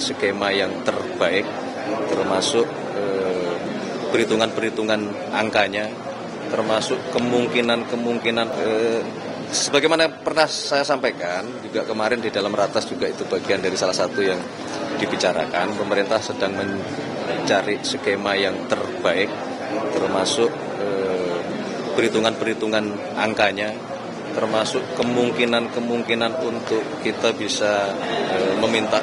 skema yang terbaik, termasuk perhitungan-perhitungan angkanya, termasuk kemungkinan sebagaimana pernah saya sampaikan juga kemarin di dalam ratas juga itu bagian dari salah satu yang dibicarakan. Pemerintah sedang mencari skema yang terbaik, termasuk perhitungan-perhitungan angkanya, termasuk kemungkinan untuk kita bisa meminta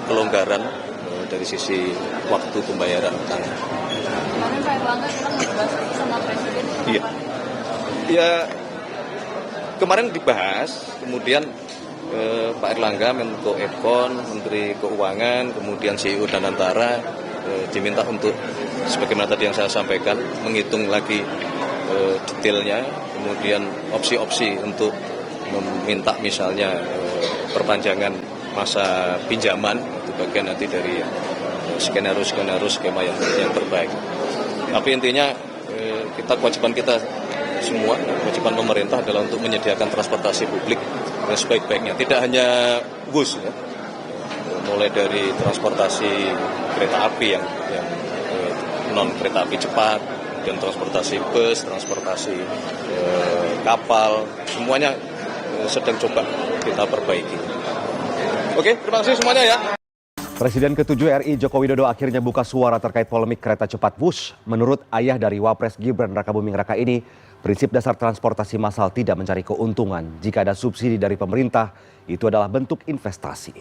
kelonggaran dari sisi waktu pembayaran utang. Kemarin Pak Erlangga bilang dibahas sama Presiden. Iya. Ya, kemarin dibahas, kemudian Pak Erlangga, Menko Econ, Menteri Keuangan, kemudian CEO Danantara diminta untuk, sebagaimana tadi yang saya sampaikan, menghitung lagi detailnya, kemudian opsi-opsi untuk meminta misalnya perpanjangan masa pinjaman, itu bagian nanti dari skenario skema yang terbaik. Tapi intinya kewajiban kita semua, kewajiban pemerintah adalah untuk menyediakan transportasi publik yang sebaik-baiknya. Tidak hanya bus, ya, mulai dari transportasi kereta api yang non kereta api cepat, dan transportasi bus, transportasi kapal, semuanya sedang coba kita perbaiki. Oke, terima kasih semuanya ya. Presiden ke-7 RI Joko Widodo akhirnya buka suara terkait polemik kereta cepat Wush. Menurut ayah dari Wapres Gibran Rakabuming Raka ini, prinsip dasar transportasi massal tidak mencari keuntungan. Jika ada subsidi dari pemerintah, itu adalah bentuk investasi.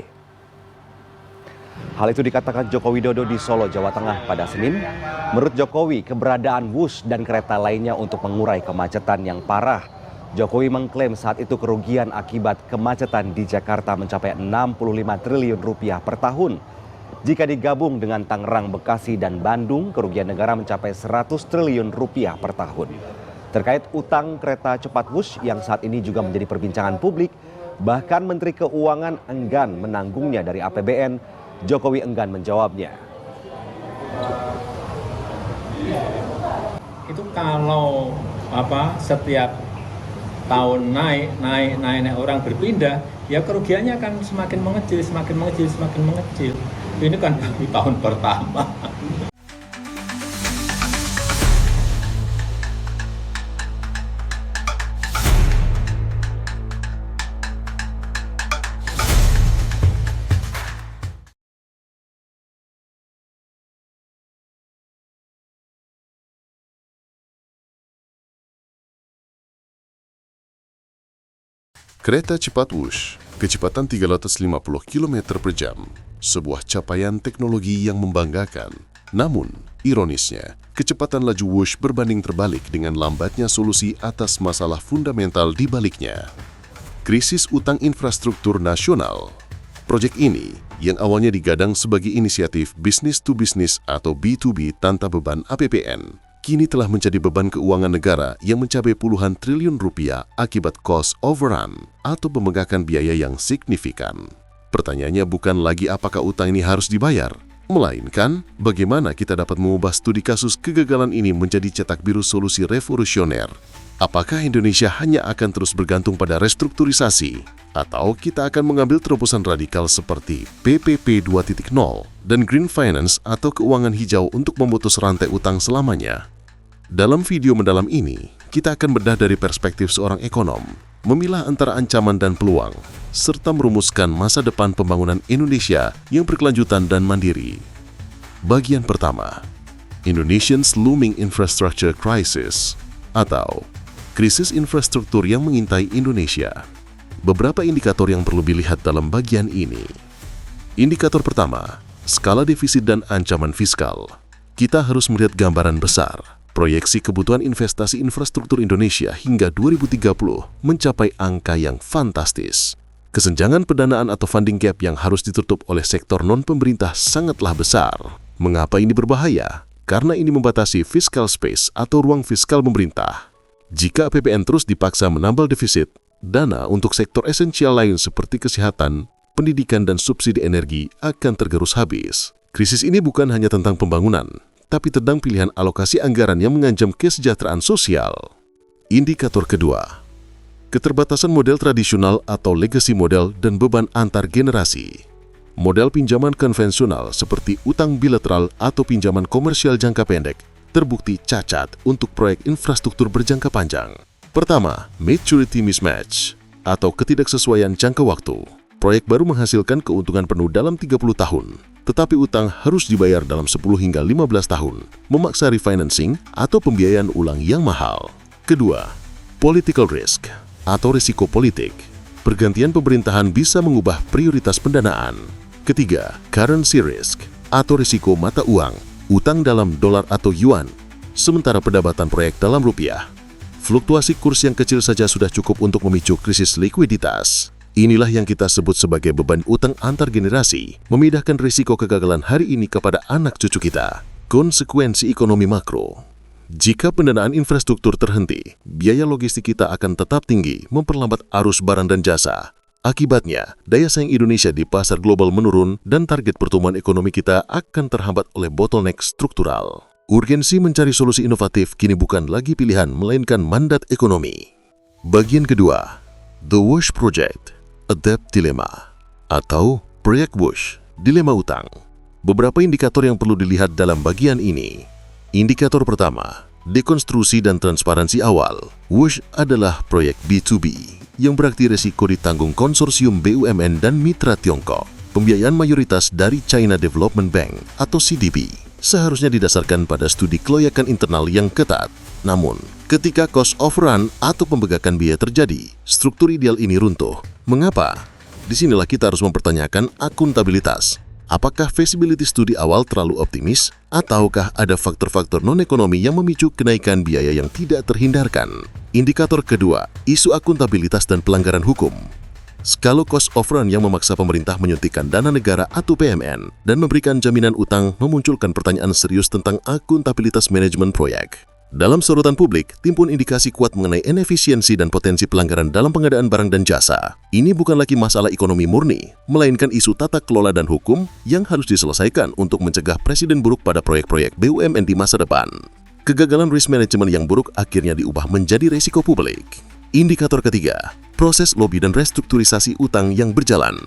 Hal itu dikatakan Joko Widodo di Solo, Jawa Tengah pada Senin. Menurut Jokowi, keberadaan Wush dan kereta lainnya untuk mengurai kemacetan yang parah. Jokowi mengklaim saat itu kerugian akibat kemacetan di Jakarta mencapai 65 triliun rupiah per tahun. Jika digabung dengan Tangerang, Bekasi, dan Bandung, kerugian negara mencapai 100 triliun rupiah per tahun. Terkait utang kereta cepat Wush yang saat ini juga menjadi perbincangan publik, bahkan Menteri Keuangan enggan menanggungnya dari APBN, Jokowi enggan menjawabnya. Itu kalau setiap tahun naik orang berpindah, ya kerugiannya akan semakin mengecil. Ini kan di tahun pertama. Kereta cepat Wush, kecepatan 350 km per jam, sebuah capaian teknologi yang membanggakan. Namun, ironisnya, kecepatan laju Wush berbanding terbalik dengan lambatnya solusi atas masalah fundamental di baliknya. Krisis utang infrastruktur nasional. Proyek ini, yang awalnya digadang sebagai inisiatif business to business atau B2B tanpa beban APBN, kini telah menjadi beban keuangan negara yang mencapai puluhan triliun rupiah akibat cost overrun atau pembengkakan biaya yang signifikan. Pertanyaannya bukan lagi apakah utang ini harus dibayar, melainkan bagaimana kita dapat mengubah studi kasus kegagalan ini menjadi cetak biru solusi revolusioner. Apakah Indonesia hanya akan terus bergantung pada restrukturisasi, atau kita akan mengambil terobosan radikal seperti PPP 2.0 dan Green Finance atau keuangan hijau untuk memutus rantai utang selamanya? Dalam video mendalam ini, kita akan bedah dari perspektif seorang ekonom, memilah antara ancaman dan peluang, serta merumuskan masa depan pembangunan Indonesia yang berkelanjutan dan mandiri. Bagian pertama, Indonesia's Looming Infrastructure Crisis, atau krisis infrastruktur yang mengintai Indonesia. Beberapa indikator yang perlu dilihat dalam bagian ini. Indikator pertama, skala defisit dan ancaman fiskal. Kita harus melihat gambaran besar. Proyeksi kebutuhan investasi infrastruktur Indonesia hingga 2030 mencapai angka yang fantastis. Kesenjangan pendanaan atau funding gap yang harus ditutup oleh sektor non-pemerintah sangatlah besar. Mengapa ini berbahaya? Karena ini membatasi fiscal space atau ruang fiskal pemerintah. Jika APBN terus dipaksa menambal defisit, dana untuk sektor esensial lain seperti kesehatan, pendidikan, dan subsidi energi akan tergerus habis. Krisis ini bukan hanya tentang pembangunan, tapi tentang pilihan alokasi anggaran yang mengancam kesejahteraan sosial. Indikator kedua, keterbatasan model tradisional atau legacy model dan beban antar generasi. Model pinjaman konvensional seperti utang bilateral atau pinjaman komersial jangka pendek terbukti cacat untuk proyek infrastruktur berjangka panjang. Pertama, maturity mismatch atau ketidaksesuaian jangka waktu. Proyek baru menghasilkan keuntungan penuh dalam 30 tahun, tetapi utang harus dibayar dalam 10 hingga 15 tahun, memaksa refinancing atau pembiayaan ulang yang mahal. Kedua, political risk atau risiko politik. Pergantian pemerintahan bisa mengubah prioritas pendanaan. Ketiga, currency risk atau risiko mata uang, utang dalam dolar atau yuan, sementara pendapatan proyek dalam rupiah. Fluktuasi kurs yang kecil saja sudah cukup untuk memicu krisis likuiditas. Inilah yang kita sebut sebagai beban utang antar generasi, memindahkan risiko kegagalan hari ini kepada anak cucu kita. Konsekuensi ekonomi makro. Jika pendanaan infrastruktur terhenti, biaya logistik kita akan tetap tinggi, memperlambat arus barang dan jasa. Akibatnya, daya saing Indonesia di pasar global menurun dan target pertumbuhan ekonomi kita akan terhambat oleh bottleneck struktural. Urgensi mencari solusi inovatif kini bukan lagi pilihan, melainkan mandat ekonomi. Bagian kedua, The WUSH Project, A Debt Dilemma, atau Proyek WUSH, Dilema Utang. Beberapa indikator yang perlu dilihat dalam bagian ini. Indikator pertama, dekonstruksi dan transparansi awal. WUSH adalah proyek B2B, yang berarti resiko ditanggung konsorsium BUMN dan mitra Tiongkok. Pembiayaan mayoritas dari China Development Bank atau CDB. Seharusnya didasarkan pada studi kelayakan internal yang ketat. Namun, ketika cost of run atau pembegakan biaya terjadi, struktur ideal ini runtuh. Mengapa? Disinilah kita harus mempertanyakan akuntabilitas. Apakah feasibility studi awal terlalu optimis? Ataukah ada faktor-faktor non-ekonomi yang memicu kenaikan biaya yang tidak terhindarkan? Indikator kedua, isu akuntabilitas dan pelanggaran hukum. Skala cost of run yang memaksa pemerintah menyuntikkan dana negara atau PMN dan memberikan jaminan utang memunculkan pertanyaan serius tentang akuntabilitas manajemen proyek. Dalam sorotan publik, timbul indikasi kuat mengenai inefisiensi dan potensi pelanggaran dalam pengadaan barang dan jasa. Ini bukan lagi masalah ekonomi murni, melainkan isu tata kelola dan hukum yang harus diselesaikan untuk mencegah presiden buruk pada proyek-proyek BUMN di masa depan. Kegagalan risk management yang buruk akhirnya diubah menjadi risiko publik. Indikator ketiga, proses lobi dan restrukturisasi utang yang berjalan.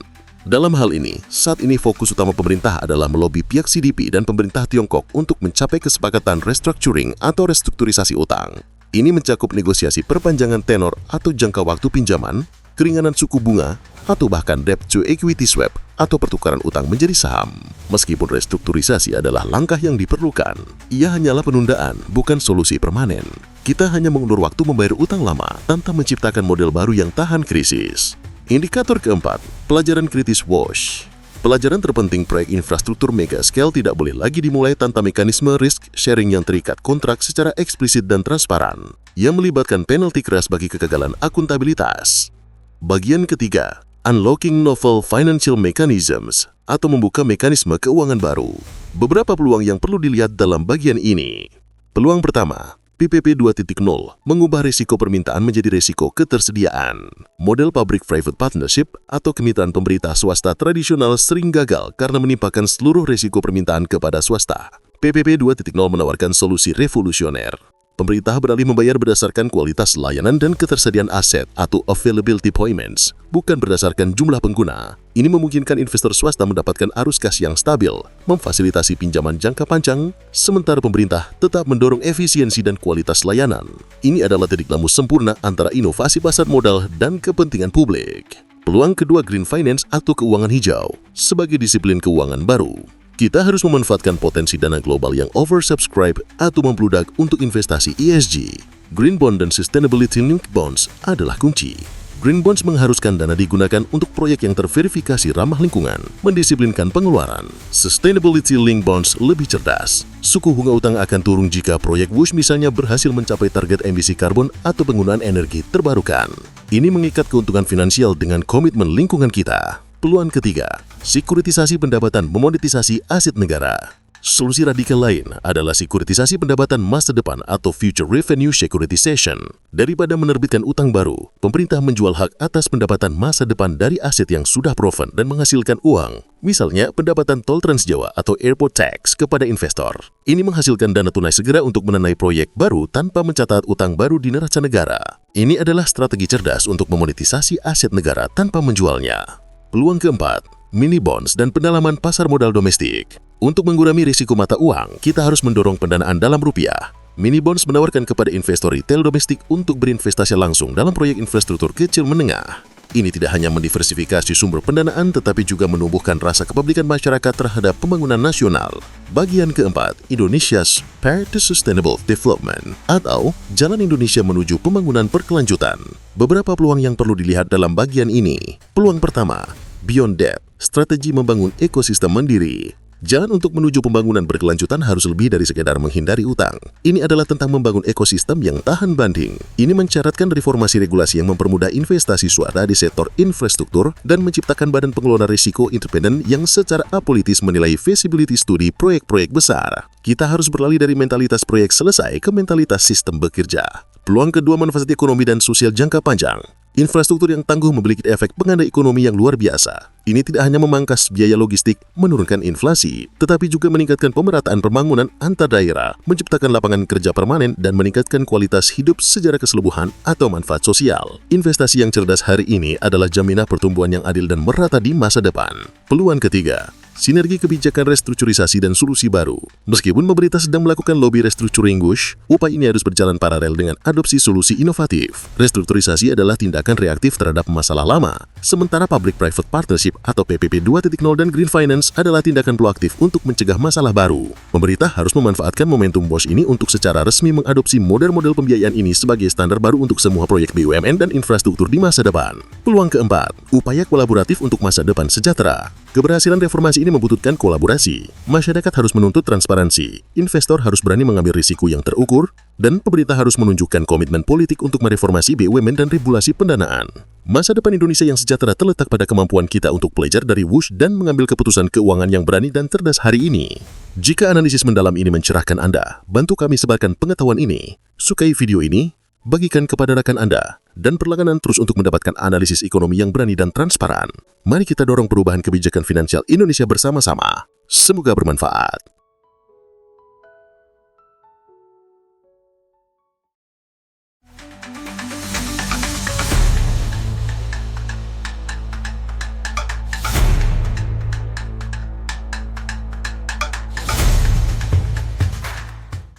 Dalam hal ini, saat ini fokus utama pemerintah adalah melobi pihak CDP dan pemerintah Tiongkok untuk mencapai kesepakatan restructuring atau restrukturisasi utang. Ini mencakup negosiasi perpanjangan tenor atau jangka waktu pinjaman, keringanan suku bunga, atau bahkan debt to equity swap atau pertukaran utang menjadi saham. Meskipun restrukturisasi adalah langkah yang diperlukan, ia hanyalah penundaan, bukan solusi permanen. Kita hanya mengundur waktu membayar utang lama tanpa menciptakan model baru yang tahan krisis. Indikator keempat, pelajaran kritis WUSH. Pelajaran terpenting proyek infrastruktur mega scale tidak boleh lagi dimulai tanpa mekanisme risk sharing yang terikat kontrak secara eksplisit dan transparan, yang melibatkan penalti keras bagi kegagalan akuntabilitas. Bagian ketiga, unlocking novel financial mechanisms atau membuka mekanisme keuangan baru. Beberapa peluang yang perlu dilihat dalam bagian ini. Peluang pertama, PPP 2.0 mengubah risiko permintaan menjadi risiko ketersediaan. Model public-private partnership atau kemitraan pemerintah swasta tradisional sering gagal karena menimpakan seluruh risiko permintaan kepada swasta. PPP 2.0 menawarkan solusi revolusioner. Pemerintah beralih membayar berdasarkan kualitas layanan dan ketersediaan aset atau availability payments, bukan berdasarkan jumlah pengguna. Ini memungkinkan investor swasta mendapatkan arus kas yang stabil, memfasilitasi pinjaman jangka panjang, sementara pemerintah tetap mendorong efisiensi dan kualitas layanan. Ini adalah titik temu sempurna antara inovasi pasar modal dan kepentingan publik. Peluang kedua, green finance atau keuangan hijau sebagai disiplin keuangan baru. Kita harus memanfaatkan potensi dana global yang oversubscribe atau membludak untuk investasi ESG. Green Bond dan Sustainability Linked Bonds adalah kunci. Green Bonds mengharuskan dana digunakan untuk proyek yang terverifikasi ramah lingkungan, mendisiplinkan pengeluaran. Sustainability Linked Bonds lebih cerdas. Suku bunga utang akan turun jika proyek WUSH misalnya berhasil mencapai target emisi karbon atau penggunaan energi terbarukan. Ini mengikat keuntungan finansial dengan komitmen lingkungan kita. Peluang ketiga, sekuritisasi pendapatan memonetisasi aset negara. Solusi radikal lain adalah sekuritisasi pendapatan masa depan atau future revenue securitization. Daripada menerbitkan utang baru, pemerintah menjual hak atas pendapatan masa depan dari aset yang sudah proven dan menghasilkan uang. Misalnya pendapatan tol Trans Jawa atau airport tax kepada investor. Ini menghasilkan dana tunai segera untuk mendanai proyek baru tanpa mencatat utang baru di neraca negara. Ini adalah strategi cerdas untuk memonetisasi aset negara tanpa menjualnya. Peluang keempat, mini bonds, dan pendalaman pasar modal domestik. Untuk mengurangi risiko mata uang, kita harus mendorong pendanaan dalam rupiah. Mini bonds menawarkan kepada investor retail domestik untuk berinvestasi langsung dalam proyek infrastruktur kecil menengah. Ini tidak hanya mendiversifikasi sumber pendanaan, tetapi juga menumbuhkan rasa kepemilikan masyarakat terhadap pembangunan nasional. Bagian keempat, Indonesia's Path to Sustainable Development, atau Jalan Indonesia menuju pembangunan berkelanjutan. Beberapa peluang yang perlu dilihat dalam bagian ini. Peluang pertama, Beyond Debt, strategi membangun ekosistem mandiri. Jalan untuk menuju pembangunan berkelanjutan harus lebih dari sekedar menghindari utang. Ini adalah tentang membangun ekosistem yang tahan banding. Ini mensyaratkan reformasi regulasi yang mempermudah investasi swasta di sektor infrastruktur dan menciptakan badan pengelola risiko independen yang secara apolitis menilai feasibility studi proyek-proyek besar. Kita harus beralih dari mentalitas proyek selesai ke mentalitas sistem bekerja. Peluang kedua, manfaat ekonomi dan sosial jangka panjang. Infrastruktur yang tangguh memiliki efek penganda ekonomi yang luar biasa. Ini tidak hanya memangkas biaya logistik, menurunkan inflasi, tetapi juga meningkatkan pemerataan pembangunan antar daerah, menciptakan lapangan kerja permanen, dan meningkatkan kualitas hidup secara keseluruhan atau manfaat sosial. Investasi yang cerdas hari ini adalah jaminan pertumbuhan yang adil dan merata di masa depan. Peluang ketiga, sinergi kebijakan restrukturisasi dan solusi baru. Meskipun pemerintah sedang melakukan lobby restructuring Bush, upaya ini harus berjalan paralel dengan adopsi solusi inovatif. Restrukturisasi adalah tindakan reaktif terhadap masalah lama, sementara Public-Private Partnership atau PPP 2.0 dan Green Finance adalah tindakan proaktif untuk mencegah masalah baru. Pemerintah harus memanfaatkan momentum Bush ini untuk secara resmi mengadopsi model-model pembiayaan ini sebagai standar baru untuk semua proyek BUMN dan infrastruktur di masa depan. Peluang keempat, upaya kolaboratif untuk masa depan sejahtera. Keberhasilan reformasi ini membutuhkan kolaborasi. Masyarakat harus menuntut transparansi, investor harus berani mengambil risiko yang terukur, dan pemerintah harus menunjukkan komitmen politik untuk mereformasi BUMN dan regulasi pendanaan. Masa depan Indonesia yang sejahtera terletak pada kemampuan kita untuk belajar dari Wush dan mengambil keputusan keuangan yang berani dan cerdas hari ini. Jika analisis mendalam ini mencerahkan Anda, bantu kami sebarkan pengetahuan ini. Sukai video ini, bagikan kepada rekan Anda, dan berlangganan terus untuk mendapatkan analisis ekonomi yang berani dan transparan. Mari kita dorong perubahan kebijakan finansial Indonesia bersama-sama. Semoga bermanfaat.